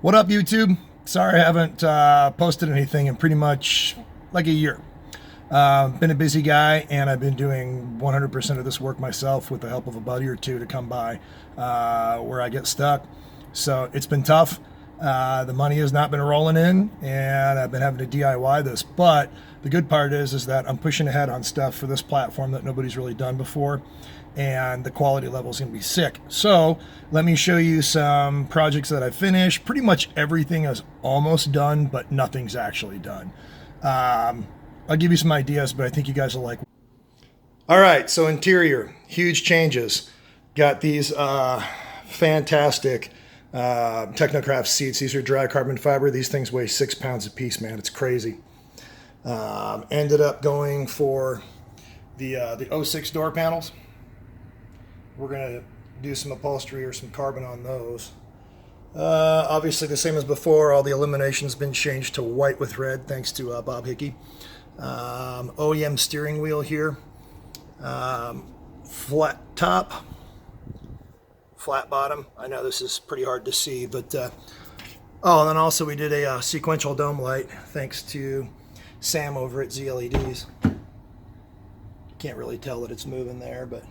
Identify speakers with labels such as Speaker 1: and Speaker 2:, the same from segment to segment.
Speaker 1: What up, YouTube? Sorry I haven't posted anything in pretty much like a year. Been a busy guy, and I've been doing 100% of this work myself with the help of a buddy or two to come by where I get stuck. So it's been tough. The money has not been rolling in, and I've been having to DIY this. But the good part is that I'm pushing ahead on stuff for this platform that nobody's really done before, and the quality level is going to be sick. So let me show you some projects that I finished. Pretty much everything is almost done, but nothing's actually done. I'll give you some ideas, but I think you guys will like. All right, so interior, huge changes. Got these fantastic Technocraft seats. These are dry carbon fiber. These things weigh 6 pounds a piece, man. It's crazy. Ended up going for the 06 door panels. We're going to do some upholstery or some carbon on those. Obviously the same as before, all the illumination's been changed to white with red thanks to Bob Hickey. OEM steering wheel here. Flat top, flat bottom. I know this is pretty hard to see, but oh, and then also we did a sequential dome light thanks to Sam over at ZLEDs. Can't really tell that it's moving there, but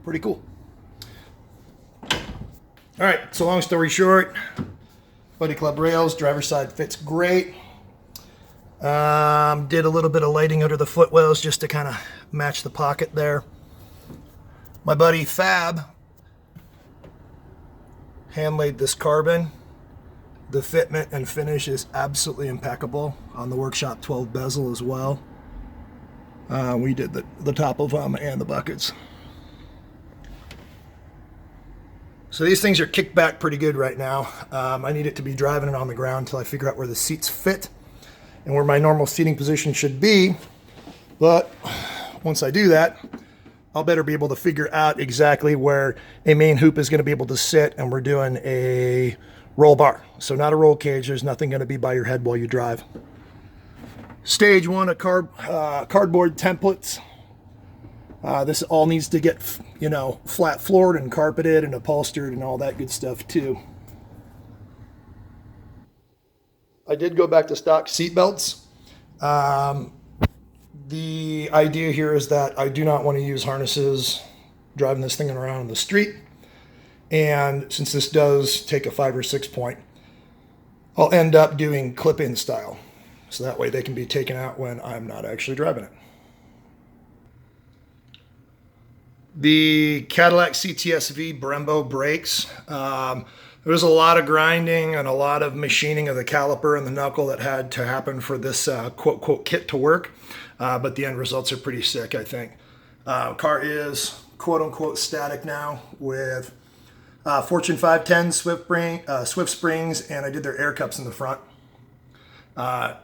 Speaker 1: pretty cool. All right, so long story short, Buddy Club rails, driver's side fits great. Did a little bit of lighting under the footwells just to kind of match the pocket there. My buddy Fab hand-laid this carbon. The fitment and finish is absolutely impeccable on the Workshop 12 bezel as well. We did the top of them and the buckets. So these things are kicked back pretty good right now. I need it to be driving it on the ground until I figure out where the seats fit and where my normal seating position should be. But once I do that, I'll better be able to figure out exactly where a main hoop is going to be able to sit, and we're doing a roll bar. So not a roll cage. There's nothing going to be by your head while you drive. Stage one of cardboard templates. This all needs to get, flat floored and carpeted and upholstered and all that good stuff too. I did go back to stock seat belts. The idea here is that I do not want to use harnesses driving this thing around in the street. And since this does take a 5 or 6 point, I'll end up doing clip-in style. So that way they can be taken out when I'm not actually driving it. The Cadillac CTS-V Brembo brakes. There was a lot of grinding and a lot of machining of the caliper and the knuckle that had to happen for this quote kit to work. But the end results are pretty sick, I think. Car is quote unquote static now with Fortune 510 Swift springs, and I did their air cups in the front.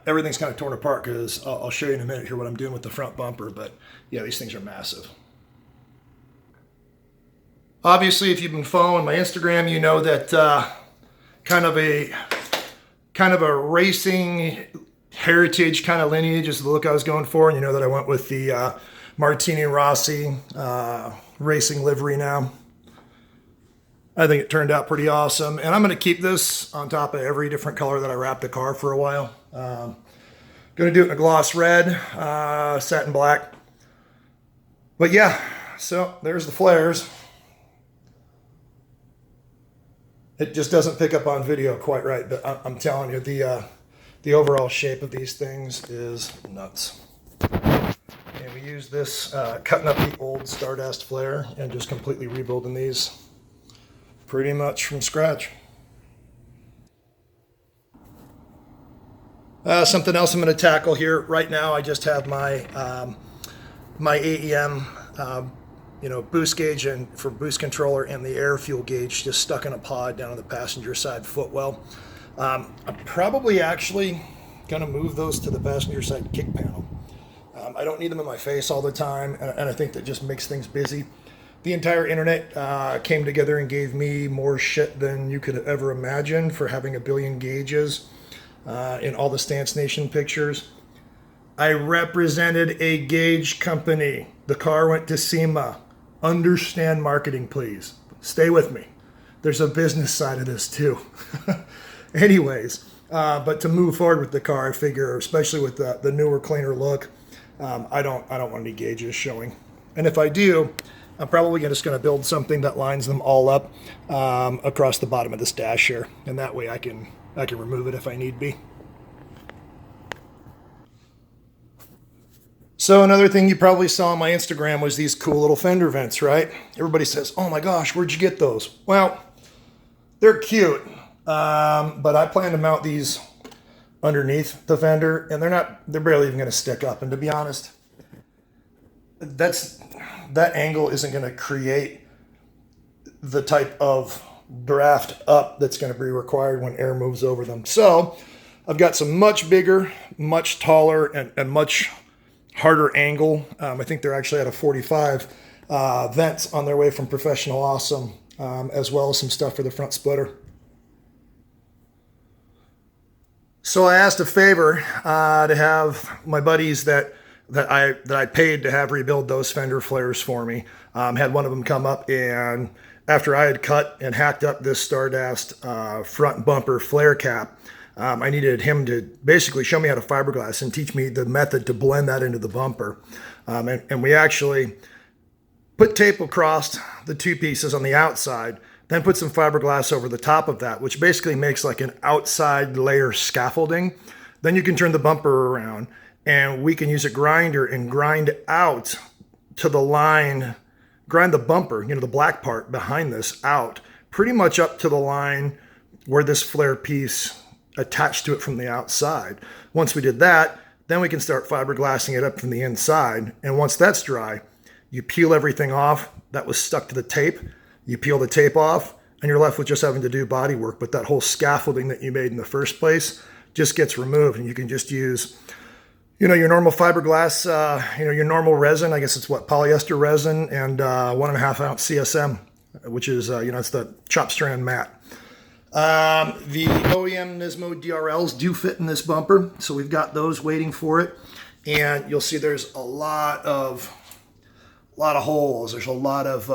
Speaker 1: Everything's kind of torn apart because I'll show you in a minute here what I'm doing with the front bumper, but yeah, these things are massive. Obviously, if you've been following my Instagram, you know that kind of a racing heritage kind of lineage is the look I was going for, and you know that I went with the Martini Rossi racing livery now. I think it turned out pretty awesome, and I'm going to keep this on top of every different color that I wrap the car for a while. Going to do it in a gloss red, satin black. But yeah, so there's the flares. It just doesn't pick up on video quite right, but I'm telling you, the overall shape of these things is nuts. And we use this cutting up the old Stardust flare and just completely rebuilding these pretty much from scratch. Something else I'm going to tackle here right now. I just have my my AEM boost gauge and for boost controller and the air fuel gauge just stuck in a pod down on the passenger side footwell. I'm probably actually going to move those to the passenger side kick panel. I don't need them in my face all the time, and I think that just makes things busy. The entire internet came together and gave me more shit than you could ever imagine for having a billion gauges in all the Stance Nation pictures. I represented a gauge company. The car went to SEMA. Understand marketing, please. Stay with me. There's a business side of this too. Anyways, but to move forward with the car, I figure, especially with the newer, cleaner look, I don't want any gauges showing. And if I do, I'm probably just going to build something that lines them all up across the bottom of this dash here, and that way I can remove it if I need be. So another thing you probably saw on my Instagram was these cool little fender vents, right? Everybody says, "Oh my gosh, where'd you get those?" Well, they're cute, but I plan to mount these underneath the fender, and they're barely even going to stick up. And to be honest, that angle isn't going to create the type of draft up that's going to be required when air moves over them. So I've got some much bigger, much taller, and much harder angle. I think they're actually at a 45 vents on their way from Professional Awesome, as well as some stuff for the front splitter. So I asked a favor to have my buddies that I paid to have rebuild those fender flares for me. Had one of them come up, and after I had cut and hacked up this Stardust front bumper flare cap, I needed him to basically show me how to fiberglass and teach me the method to blend that into the bumper. And we actually put tape across the two pieces on the outside, then put some fiberglass over the top of that, which basically makes like an outside layer scaffolding. Then you can turn the bumper around, and we can use a grinder and grind out to the line, grind the bumper, the black part behind this out, pretty much up to the line where this flare piece attached to it from the outside. Once we did that, then we can start fiberglassing it up from the inside. And once that's dry, you peel everything off that was stuck to the tape. You peel the tape off, and you're left with just having to do body work. But that whole scaffolding that you made in the first place just gets removed, and you can just use, your normal fiberglass, your normal resin. I guess it's polyester resin, and 1.5 ounce CSM, which is, it's the chop strand mat. The OEM Nismo DRLs do fit in this bumper, so we've got those waiting for it. And you'll see there's a lot of holes. There's a lot of,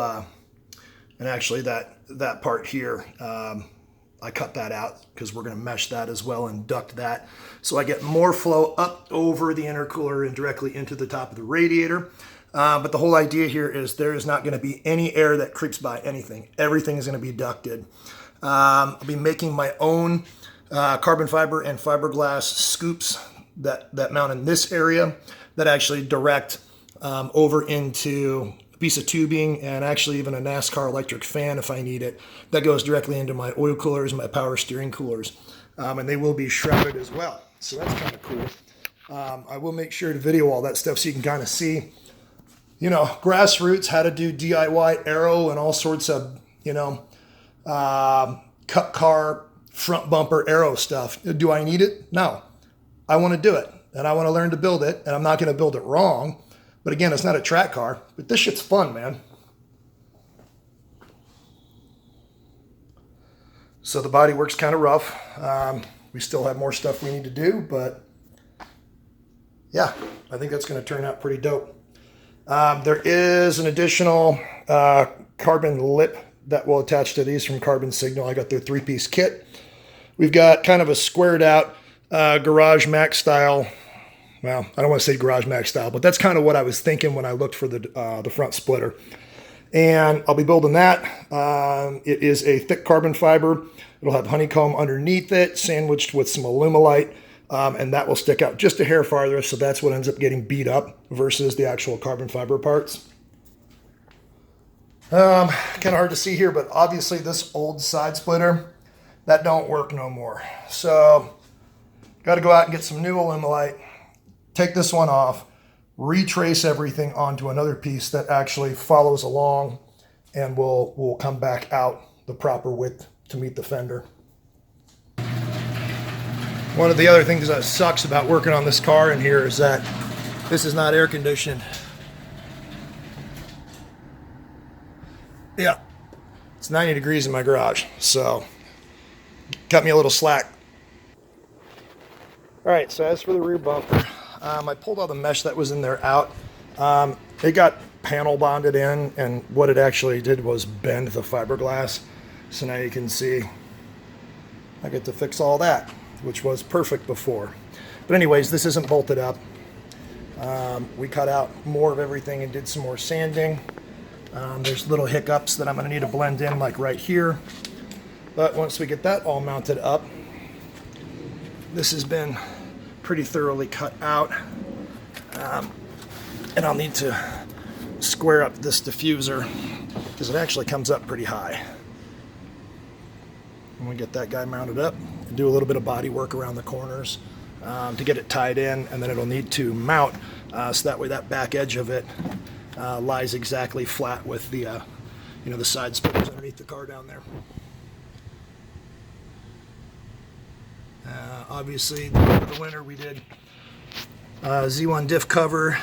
Speaker 1: and actually that part here, I cut that out because we're going to mesh that as well and duct that. So I get more flow up over the intercooler and directly into the top of the radiator. But the whole idea here is there is not going to be any air that creeps by anything. Everything is going to be ducted. I'll be making my own carbon fiber and fiberglass scoops that mount in this area that actually direct over into a piece of tubing, and actually even a NASCAR electric fan if I need it, that goes directly into my oil coolers and my power steering coolers. And they will be shrouded as well. So that's kind of cool. I will make sure to video all that stuff so you can kind of see, grassroots, how to do DIY aero and all sorts of, cut car front bumper aero stuff. Do I need it? No. I want to do it, and I want to learn to build it, and I'm not going to build it wrong. But again, it's not a track car, but this shit's fun, man. So the body work's kind of rough. We still have more stuff we need to do, but yeah, I think that's going to turn out pretty dope. There is an additional carbon lip that will attach to these from Carbon Signal. I got their 3-piece kit. We've got kind of a squared out Garage Max style. Well, I don't want to say Garage Max style, but that's kind of what I was thinking when I looked for the front splitter. And I'll be building that. It is a thick carbon fiber. It'll have honeycomb underneath it, sandwiched with some Alumilite, and that will stick out just a hair farther, so that's what ends up getting beat up versus the actual carbon fiber parts. Kind of hard to see here, but obviously this old side splitter, that don't work no more. So got to go out and get some new Alumilite, take this one off, retrace everything onto another piece that actually follows along, and will come back out the proper width to meet the fender. One of the other things that sucks about working on this car in here is that this is not air conditioned. Yeah, it's 90 degrees in my garage, so cut me a little slack. All right, so as for the rear bumper, I pulled all the mesh that was in there out. It got panel bonded in, and what it actually did was bend the fiberglass. So now you can see I get to fix all that, which was perfect before. But anyways, this isn't bolted up. We cut out more of everything and did some more sanding. There's little hiccups that I'm going to need to blend in, like right here. But once we get that all mounted up, this has been pretty thoroughly cut out. And I'll need to square up this diffuser because it actually comes up pretty high. And we get that guy mounted up and do a little bit of body work around the corners to get it tied in, and then it'll need to mount so that way that back edge of it lies exactly flat with the the side splitters underneath the car down there. Obviously, over the winter we did Z1 diff cover.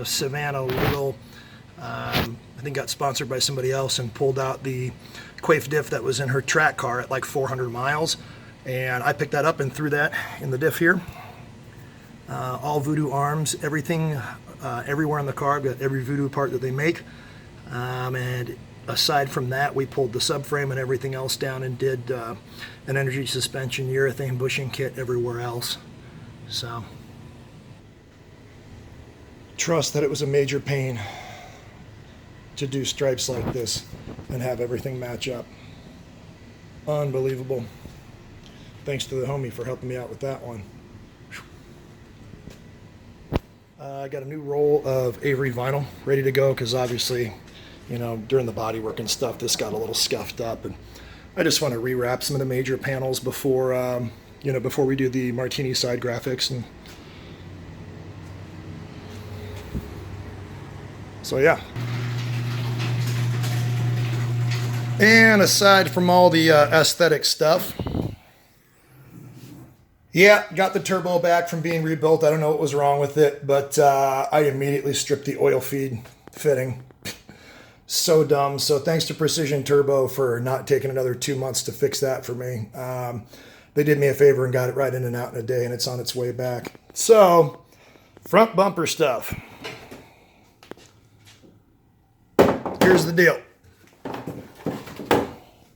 Speaker 1: Savannah Little, I think, got sponsored by somebody else and pulled out the Quaif diff that was in her track car at like 400 miles. And I picked that up and threw that in the diff here. All Voodoo arms, everything, everywhere in the car. I've got every Voodoo part that they make. And aside from that, we pulled the subframe and everything else down and did an energy suspension urethane bushing kit everywhere else. So trust that it was a major pain to do stripes like this and have everything match up. Unbelievable. Thanks to the homie for helping me out with that one. I got a new roll of Avery vinyl ready to go because obviously, during the body work and stuff, this got a little scuffed up, and I just want to rewrap some of the major panels before, before we do the Martini side graphics. And so yeah. And aside from all the aesthetic stuff, yeah, got the turbo back from being rebuilt. I don't know what was wrong with it, but I immediately stripped the oil feed fitting. So dumb. So thanks to Precision Turbo for not taking another 2 months to fix that for me. They did me a favor and got it right in and out in a day, and it's on its way back. So, front bumper stuff. Here's the deal.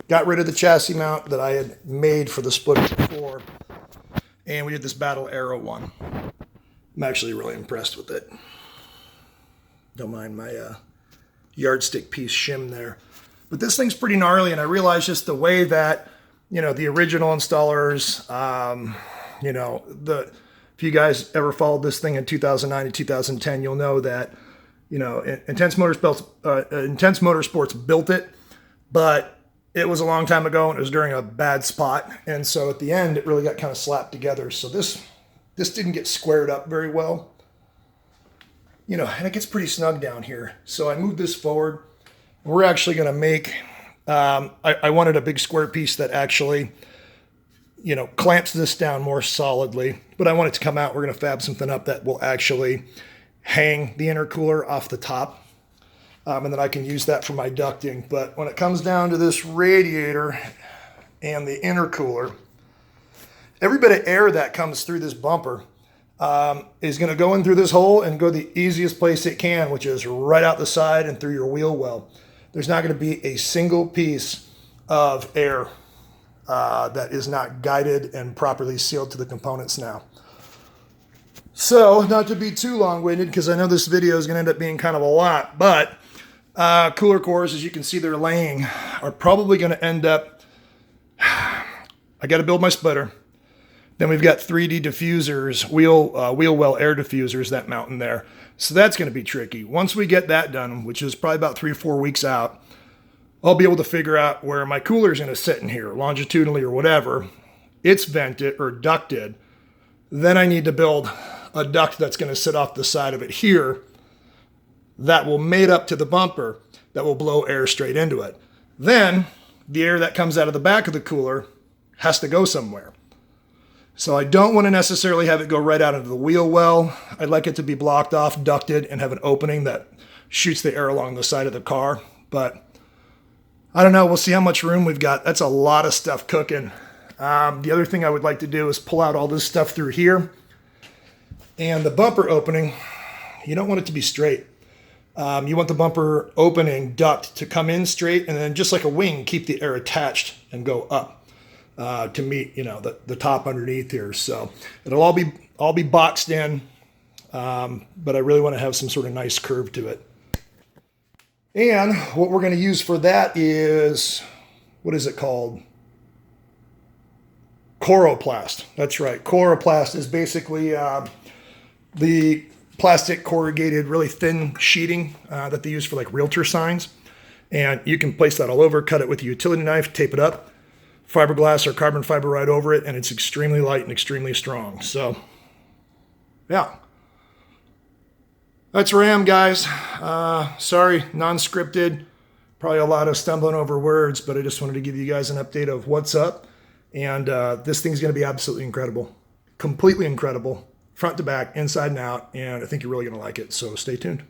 Speaker 1: Got rid of the chassis mount that I had made for the splitter before, and we did this Battle Arrow one. I'm actually really impressed with it. Don't mind my yardstick piece shim there. But this thing's pretty gnarly, and I realized just the way that, the original installers, if you guys ever followed this thing in 2009 to 2010, you'll know that, Intense Motorsports built it, but it was a long time ago and it was during a bad spot. And so at the end, it really got kind of slapped together. So this didn't get squared up very well. And it gets pretty snug down here. So I moved this forward. We're actually going to make, I wanted a big square piece that actually, clamps this down more solidly. But I want it to come out. We're going to fab something up that will actually hang the intercooler off the top. And then I can use that for my ducting. But when it comes down to this radiator and the intercooler, every bit of air that comes through this bumper is going to go in through this hole and go the easiest place it can, which is right out the side and through your wheel well. There's not going to be a single piece of air that is not guided and properly sealed to the components now. So, not to be too long-winded, because I know this video is going to end up being kind of a lot, but cooler cores, as you can see they're laying, are probably going to end up, I got to build my splitter. Then we've got 3D diffusers, wheel well air diffusers that mount in there. So that's going to be tricky. Once we get that done, which is probably about 3 or 4 weeks out, I'll be able to figure out where my cooler is going to sit in here, longitudinally or whatever. It's vented or ducted. Then I need to build a duct that's going to sit off the side of it here that will mate up to the bumper that will blow air straight into it. Then the air that comes out of the back of the cooler has to go somewhere. So I don't want to necessarily have it go right out into the wheel well. I'd like it to be blocked off, ducted, and have an opening that shoots the air along the side of the car. But I don't know. We'll see how much room we've got. That's a lot of stuff cooking. The other thing I would like to do is pull out all this stuff through here. And the bumper opening, you don't want it to be straight. You want the bumper opening duct to come in straight and then just like a wing, keep the air attached and go up. to meet, you know, the top underneath here. So it'll all be boxed in, but I really want to have some sort of nice curve to it. And what we're going to use for that is, what is it called? Coroplast. That's right. Coroplast is basically the plastic corrugated, really thin sheeting that they use for like realtor signs. And you can place that all over, cut it with a utility knife, tape it up, fiberglass or carbon fiber right over it, and it's extremely light and extremely strong. So, yeah. That's where I am, guys. Sorry, non-scripted. Probably a lot of stumbling over words, but I just wanted to give you guys an update of what's up. And this thing's going to be absolutely incredible. Completely incredible. Front to back, inside and out. And I think you're really going to like it. So stay tuned.